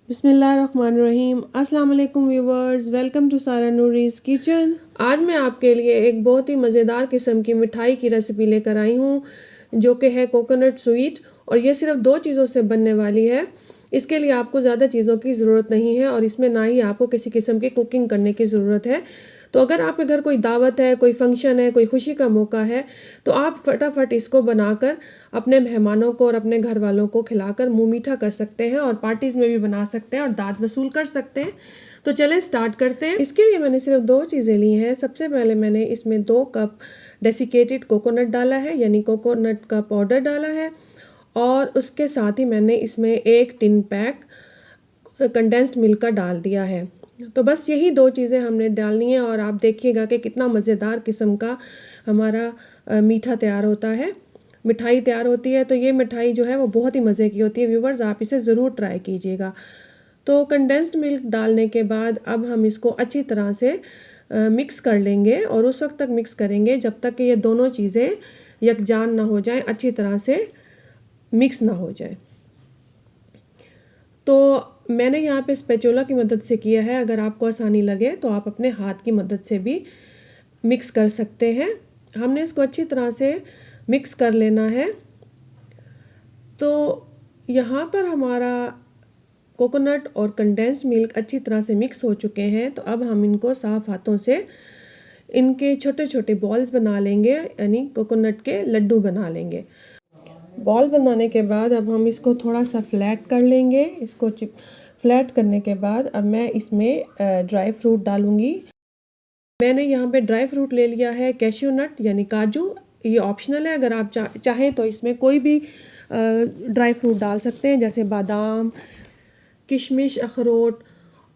बिस्मिल्लाहिर्रहमानिर्रहीम। अस्सलाम वालेकुम व्यूवर्स, वेलकम टू सारा नूरीज़ किचन। आज मैं आपके लिए एक बहुत ही मज़ेदार किस्म की मिठाई की रेसिपी लेकर आई हूँ जो कि है कोकोनट स्वीट, और ये सिर्फ दो चीज़ों से बनने वाली है। इसके लिए आपको ज़्यादा चीज़ों की ज़रूरत नहीं है और इसमें ना ही आपको किसी किस्म की कुकिंग करने की ज़रूरत है। तो अगर आपके घर कोई दावत है, कोई फंक्शन है, कोई खुशी का मौका है, तो आप फटाफट इसको बनाकर अपने मेहमानों को और अपने घर वालों को खिलाकर मुंह मीठा कर सकते हैं और पार्टीज़ में भी बना सकते हैं और दाद वसूल कर सकते हैं। तो चलें स्टार्ट करते हैं। इसके लिए मैंने सिर्फ दो चीज़ें ली हैं। सबसे पहले मैंने इसमें 2 कप डेसिकेटेड कोकोनट डाला है, यानी कोकोनट का पाउडर डाला है, और उसके साथ ही मैंने इसमें 1 टिन पैक कंडेंस्ड मिल्क का डाल दिया है। तो बस यही दो चीज़ें हमने डालनी है और आप देखिएगा कि कितना मज़ेदार किस्म का हमारा मीठा तैयार होता है, मिठाई तैयार होती है। तो ये मिठाई जो है वो बहुत ही मज़े की होती है। व्यूवर्स, आप इसे ज़रूर ट्राई कीजिएगा। तो कंडेंस्ड मिल्क डालने के बाद अब हम इसको अच्छी तरह से मिक्स कर लेंगे और उस वक्त तक मिक्स करेंगे जब तक कि ये दोनों चीज़ें यकजान ना हो जाएं, अच्छी तरह से मिक्स ना हो जाए। तो मैंने यहाँ पे स्पैचुला की मदद से किया है। अगर आपको आसानी लगे तो आप अपने हाथ की मदद से भी मिक्स कर सकते हैं। हमने इसको अच्छी तरह से मिक्स कर लेना है। तो यहाँ पर हमारा कोकोनट और कंडेंस्ड मिल्क अच्छी तरह से मिक्स हो चुके हैं। तो अब हम इनको साफ़ हाथों से इनके छोटे छोटे बॉल्स बना लेंगे, यानी कोकोनट के लड्डू बना लेंगे। बॉल बनाने के बाद अब हम इसको थोड़ा सा फ्लैट कर लेंगे। इसको फ्लैट करने के बाद अब मैं इसमें ड्राई फ्रूट डालूँगी। मैंने यहाँ पे ड्राई फ्रूट ले लिया है, कैश्यू नट यानी काजू। ये ऑप्शनल है, अगर आप चाहें तो इसमें कोई भी ड्राई फ्रूट डाल सकते हैं, जैसे बादाम, किशमिश, अखरोट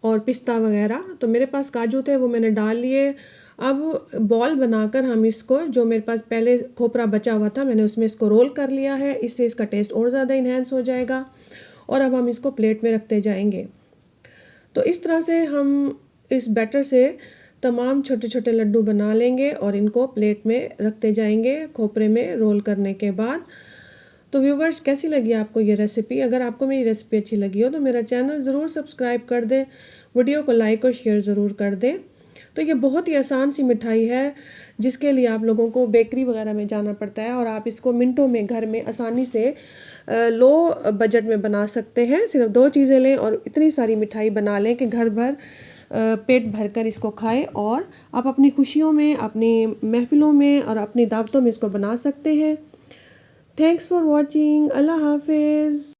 और पिस्ता वगैरह। तो मेरे पास काजू थे, वो मैंने डाल लिए। अब बॉल बनाकर हम इसको, जो मेरे पास पहले खोपरा बचा हुआ था, मैंने उसमें इसको रोल कर लिया है। इससे इसका टेस्ट और ज़्यादा इन्हेंस हो जाएगा। और अब हम इसको प्लेट में रखते जाएंगे। तो इस तरह से हम इस बैटर से तमाम छोटे छोटे लड्डू बना लेंगे और इनको प्लेट में रखते जाएंगे खोपरे में रोल करने के बाद। तो व्यूवर्स, कैसी लगी आपको ये रेसिपी? अगर आपको मेरी रेसिपी अच्छी लगी हो तो मेरा चैनल ज़रूर सब्सक्राइब कर दें, वीडियो को लाइक और शेयर ज़रूर कर दें। तो ये बहुत ही आसान सी मिठाई है जिसके लिए आप लोगों को बेकरी वगैरह में जाना पड़ता है, और आप इसको मिनटों में घर में आसानी से लो बजट में बना सकते हैं। सिर्फ 2 चीज़ें लें और इतनी सारी मिठाई बना लें कि घर भर पेट भर कर इसको खाएं, और आप अपनी खुशियों में, अपनी महफिलों में और अपनी दावतों में इसको बना सकते हैं। Thanks for watching. अल्लाह हाफिज़।